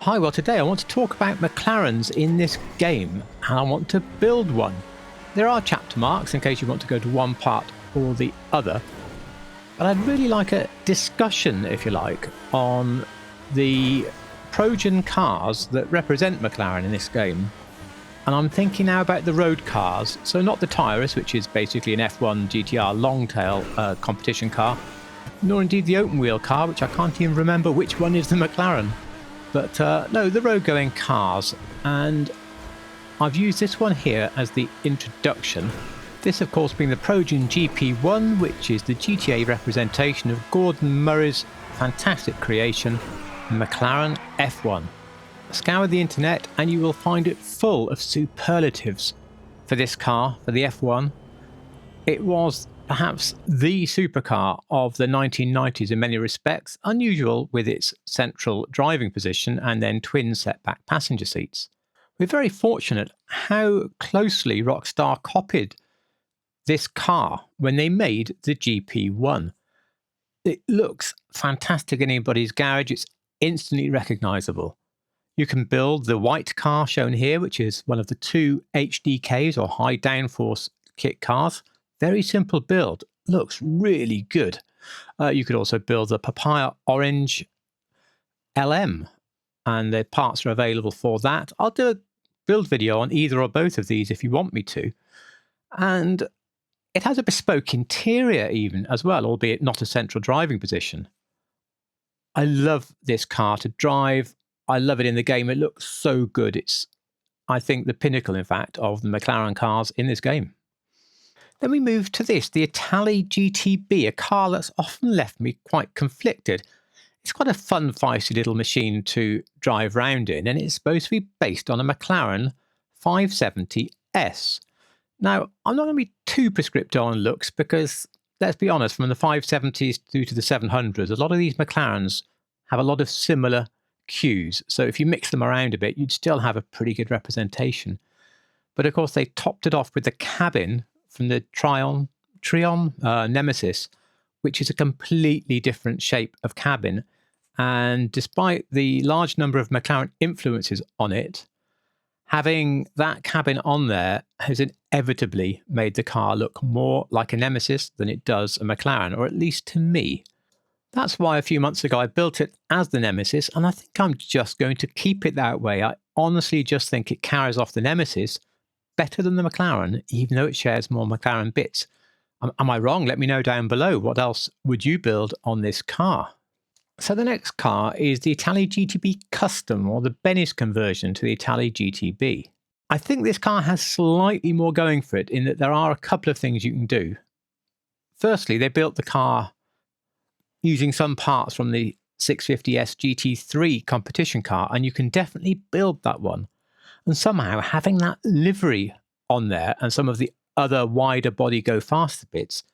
Hi, well today I want to talk about McLarens in this game and I want to build one. There are chapter marks in case you want to go to one part or the other, but I'd really like a discussion, if you like, on the Progen cars that represent McLaren in this game. And I'm thinking now about the road cars, so not the Tyrus, which is basically an F1 GTR long-tail competition car, nor indeed the open wheel car, which I can't even remember which one is the McLaren. But no, the road-going cars, and I've used this one here as the introduction. This, of course, being the Progen GP1, which is the GTA representation of Gordon Murray's fantastic creation, McLaren F1. Scour the internet and you will find it full of superlatives for this car, for the F1. It was perhaps the supercar of the 1990s in many respects, unusual with its central driving position and then twin setback passenger seats. We're very fortunate how closely Rockstar copied this car when they made the GP1. It looks fantastic in anybody's garage. It's instantly recognizable. You can build the white car shown here, which is one of the two HDKs or high downforce kit cars. Very simple build, looks really good. You could also build the papaya orange LM, and the parts are available for that. I'll do a build video on either or both of these if you want me to. And it has a bespoke interior even as well, albeit not a central driving position. I love this car to drive. I love it in the game. It looks so good. It's, I think, the pinnacle, in fact, of the McLaren cars in this game. Then we move to this, the Itali GTB, a car that's often left me quite conflicted. It's quite a fun, feisty little machine to drive round in, and it's supposed to be based on a McLaren 720S. Now, I'm not going to be too prescriptive on looks because, let's be honest, from the 570s through to the 700s, a lot of these McLarens have a lot of similar cues. So if you mix them around a bit, you'd still have a pretty good representation. But of course, they topped it off with the cabin from the Trion Nemesis, which is a completely different shape of cabin. And despite the large number of McLaren influences on it, having that cabin on there has inevitably made the car look more like a Nemesis than it does a McLaren, or at least to me. That's why a few months ago I built it as the Nemesis, and I think I'm just going to keep it that way. I honestly just think it carries off the Nemesis better than the McLaren, even though it shares more McLaren bits. Am I wrong? Let me know down below. What else would you build on this car? So the next car is the Itali GTB Custom, or the Benny's conversion to the Itali GTB. I think this car has slightly more going for it in that there are a couple of things you can do. Firstly, they built the car using some parts from the 650S GT3 competition car, and you can definitely build that one. And somehow having that livery on there and some of the other wider body go faster bits,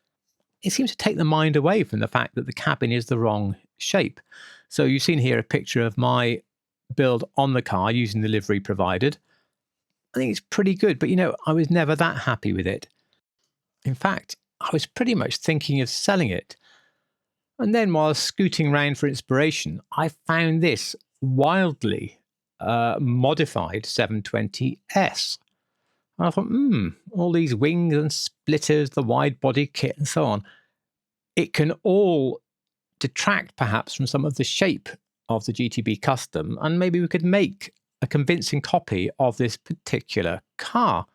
it seems to take the mind away from the fact that the cabin is the wrong shape. So you've seen here a picture of my build on the car using the livery provided. I think it's pretty good, but you know, I was never that happy with it. In fact, I was pretty much thinking of selling it. And then while scooting around for inspiration, I found this wildly modified 720S. And I thought, all these wings and splitters, the wide body kit and so on, it can all detract perhaps from some of the shape of the GTB Custom, and maybe we could make a convincing copy of this particular car.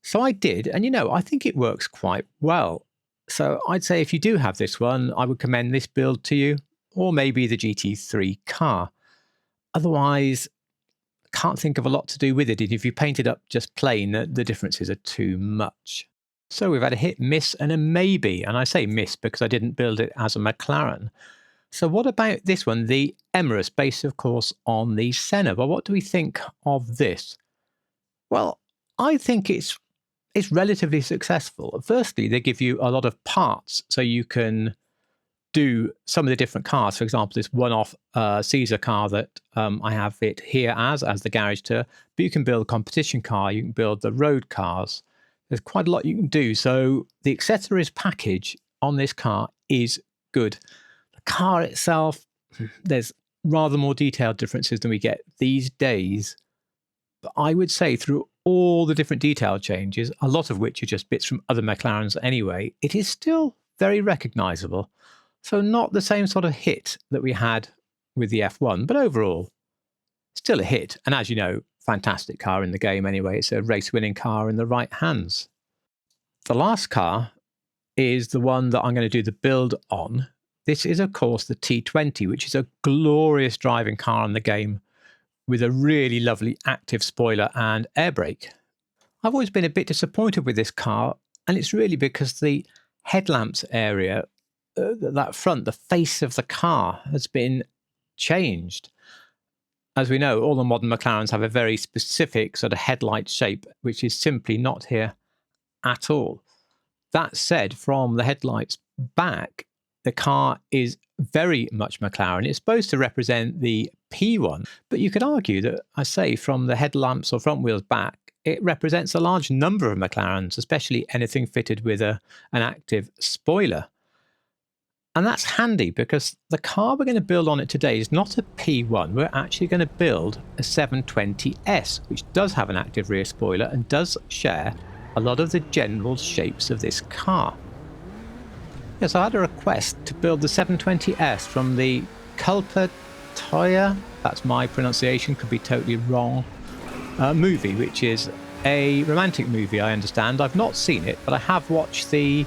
So I did, and you know, I think it works quite well. So I'd say if you do have this one, I would commend this build to you, or maybe the GT3 car. Otherwise, can't think of a lot to do with it. If you paint it up just plain, the differences are too much. So we've had a hit, miss, and a maybe. And I say miss because I didn't build it as a McLaren. So what about this one, the Emirates, based, of course, on the Senna? Well, what do we think of this? Well, I think it's relatively successful. Firstly, they give you a lot of parts, so you can do some of the different cars. For example, this one-off Caesar car that I have it here as the garage tour, but you can build a competition car, you can build the road cars. There's quite a lot you can do. So the accessories package on this car is good. The car itself, there's rather more detailed differences than we get these days. But I would say through all the different detail changes, a lot of which are just bits from other McLarens anyway, it is still very recognisable. So not the same sort of hit that we had with the F1, but overall, still a hit. And as you know, fantastic car in the game anyway. It's a race-winning car in the right hands. The last car is the one that I'm going to do the build on. This is, of course, the T20, which is a glorious driving car in the game with a really lovely active spoiler and air brake. I've always been a bit disappointed with this car, and it's really because the headlamps area, that front, the face of the car has been changed. As we know, all the modern McLarens have a very specific sort of headlight shape, which is simply not here at all. That said, from the headlights back, the car is very much McLaren. It's supposed to represent the P1, but you could argue that, I say, from the headlamps or front wheels back, it represents a large number of McLarens, especially anything fitted with an active spoiler. And that's handy because the car we're going to build on it today is not a P1. We're actually going to build a 720S, which does have an active rear spoiler and does share a lot of the general shapes of this car. Yes, I had a request to build the 720S from the Culpa Tuya, that's my pronunciation, could be totally wrong, movie, which is a romantic movie, I understand. I've not seen it, but I have watched the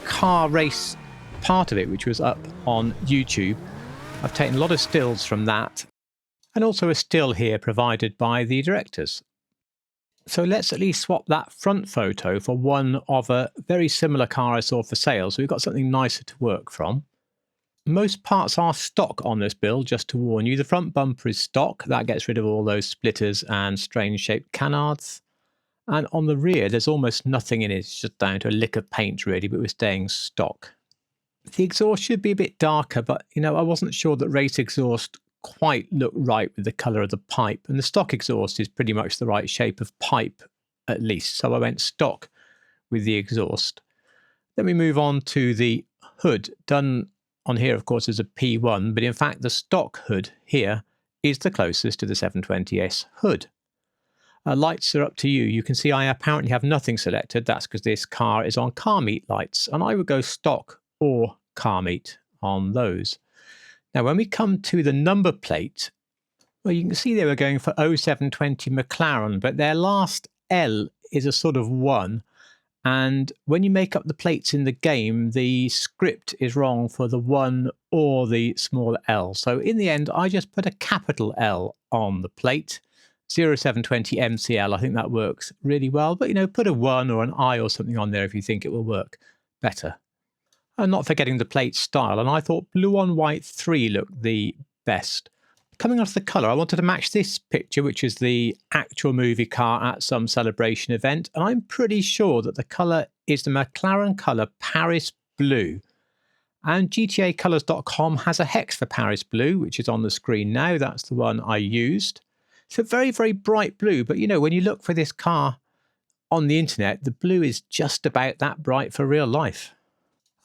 car race part of it, which was up on YouTube. I've taken a lot of stills from that, and also a still here provided by the directors. So let's at least swap that front photo for one of a very similar car I saw for sale, so we've got something nicer to work from. Most parts are stock on this build, just to warn you. The front bumper is stock. That gets rid of all those splitters and strange shaped canards. And on the rear, there's almost nothing in it. It's just down to a lick of paint, really, but we're staying stock. The exhaust should be a bit darker, but, I wasn't sure that race exhaust quite looked right with the colour of the pipe. And the stock exhaust is pretty much the right shape of pipe, at least. So I went stock with the exhaust. Then we move on to the hood. Done on here, of course, is a P1, but in fact, the stock hood here is the closest to the 720S hood. Lights are up to you. You can see I apparently have nothing selected. That's because this car is on car meet lights, and I would go stock or car meet on those. Now, when we come to the number plate, well, you can see they were going for 0720 McLaren, but their last L is a sort of 1. And when you make up the plates in the game, the script is wrong for the 1 or the small L. So in the end, I just put a capital L on the plate. 0720 MCL, I think that works really well. But, put a 1 or an I or something on there if you think it will work better. And not forgetting the plate style. And I thought blue on white 3 looked the best. Coming off the colour, I wanted to match this picture, which is the actual movie car at some celebration event. And I'm pretty sure that the colour is the McLaren colour Paris Blue. And GTAcolours.com has a hex for Paris Blue, which is on the screen now. That's the one I used. It's a very, very bright blue. But, when you look for this car on the internet, the blue is just about that bright for real life.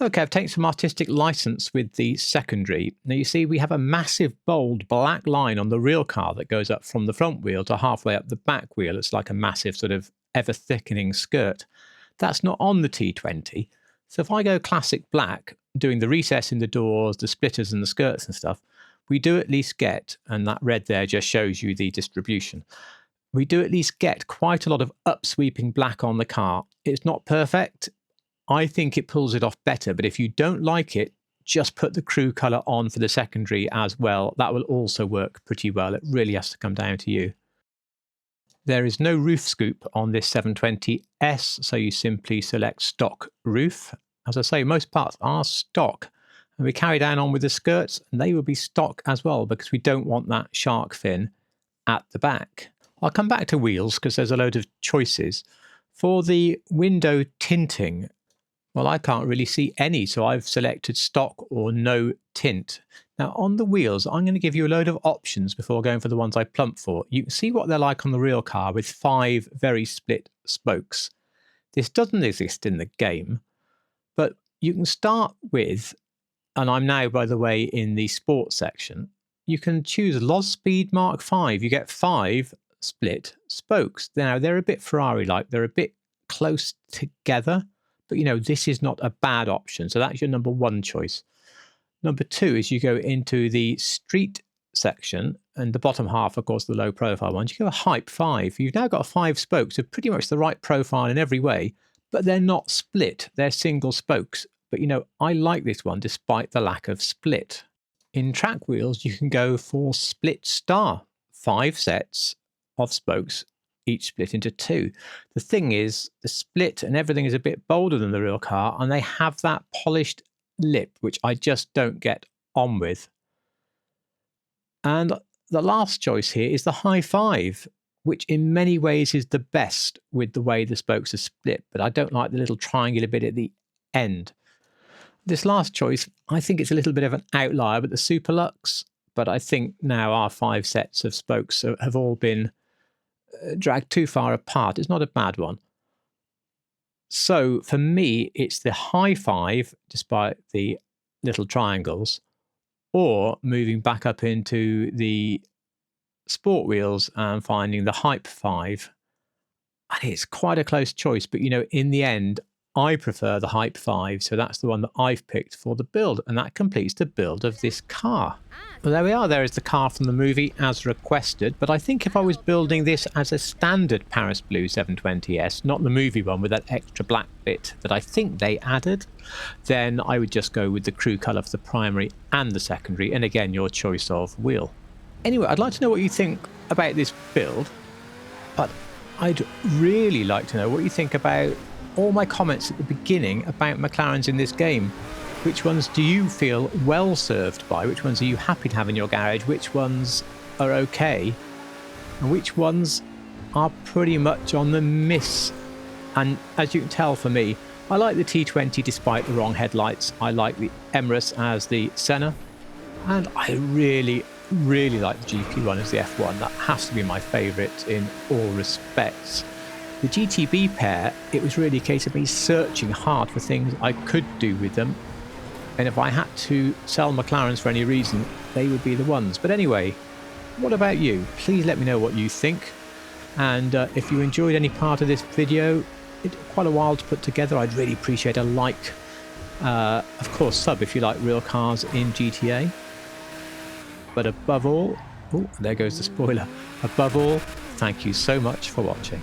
Okay, I've taken some artistic license with the secondary. Now you see we have a massive bold black line on the real car that goes up from the front wheel to halfway up the back wheel. It's like a massive sort of ever thickening skirt. That's not on the T20. So if I go classic black, doing the recess in the doors, the splitters and the skirts and stuff, we do at least get, and that red there just shows you the distribution, we do at least get quite a lot of upsweeping black on the car. It's not perfect. I think it pulls it off better, but if you don't like it, just put the crew colour on for the secondary as well. That will also work pretty well. It really has to come down to you. There is no roof scoop on this 720S, so you simply select stock roof. As I say, most parts are stock. And we carry down on with the skirts, and they will be stock as well, because we don't want that shark fin at the back. I'll come back to wheels, because there's a load of choices. For the window tinting, well, I can't really see any, so I've selected stock or no tint. Now, on the wheels, I'm going to give you a load of options before going for the ones I plump for. You can see what they're like on the real car with 5 very split spokes. This doesn't exist in the game, but you can start with, and I'm now, by the way, in the sports section, you can choose Loz Speed Mark 5. You get 5 split spokes. Now, they're a bit Ferrari-like. They're a bit close together. But, you know, this is not a bad option. So that's your number 1 choice. Number 2 is you go into the street section, and the bottom half, of course, the low profile ones. You go a Hype 5. You've now got 5 spokes of pretty much the right profile in every way, but they're not split. They're single spokes. But, you know, I like this one despite the lack of split. In track wheels, you can go for split star, 5 sets of spokes, each split into 2. The thing is, the split and everything is a bit bolder than the real car, and they have that polished lip, which I just don't get on with. And the last choice here is the High 5, which in many ways is the best with the way the spokes are split, but I don't like the little triangular bit at the end. This last choice, I think it's a little bit of an outlier with the Superlux, but I think now our 5 sets of spokes have all been dragged too far apart. It's not a bad one. So for me, it's the High 5, despite the little triangles, or moving back up into the sport wheels and finding the Hype 5. And it's quite a close choice, but you know, in the end, I prefer the Hype 5, so that's the one that I've picked for the build, and that completes the build of this car. Well, there we are. There is the car from the movie as requested, but I think if I was building this as a standard Paris Blue 720S, not the movie one with that extra black bit that I think they added, then I would just go with the crew colour for the primary and the secondary, and again, your choice of wheel. Anyway, I'd like to know what you think about this build, but I'd really like to know what you think about all my comments at the beginning about McLarens in this game. Which ones do you feel well served by? Which ones are you happy to have in your garage? Which ones are okay? And which ones are pretty much on the miss? And as you can tell for me, I like the T20 despite the wrong headlights. I like the Emirates as the Senna. And I really like the GP1 as the F1. That has to be my favourite in all respects. The GTB pair, it was really a case of me searching hard for things I could do with them. And if I had to sell McLarens for any reason, they would be the ones. But anyway, what about you? Please let me know what you think. And if you enjoyed any part of this video, it took quite a while to put together. I'd really appreciate a like. Of course, sub if you like real cars in GTA. But above all, oh, there goes the spoiler. Above all, thank you so much for watching.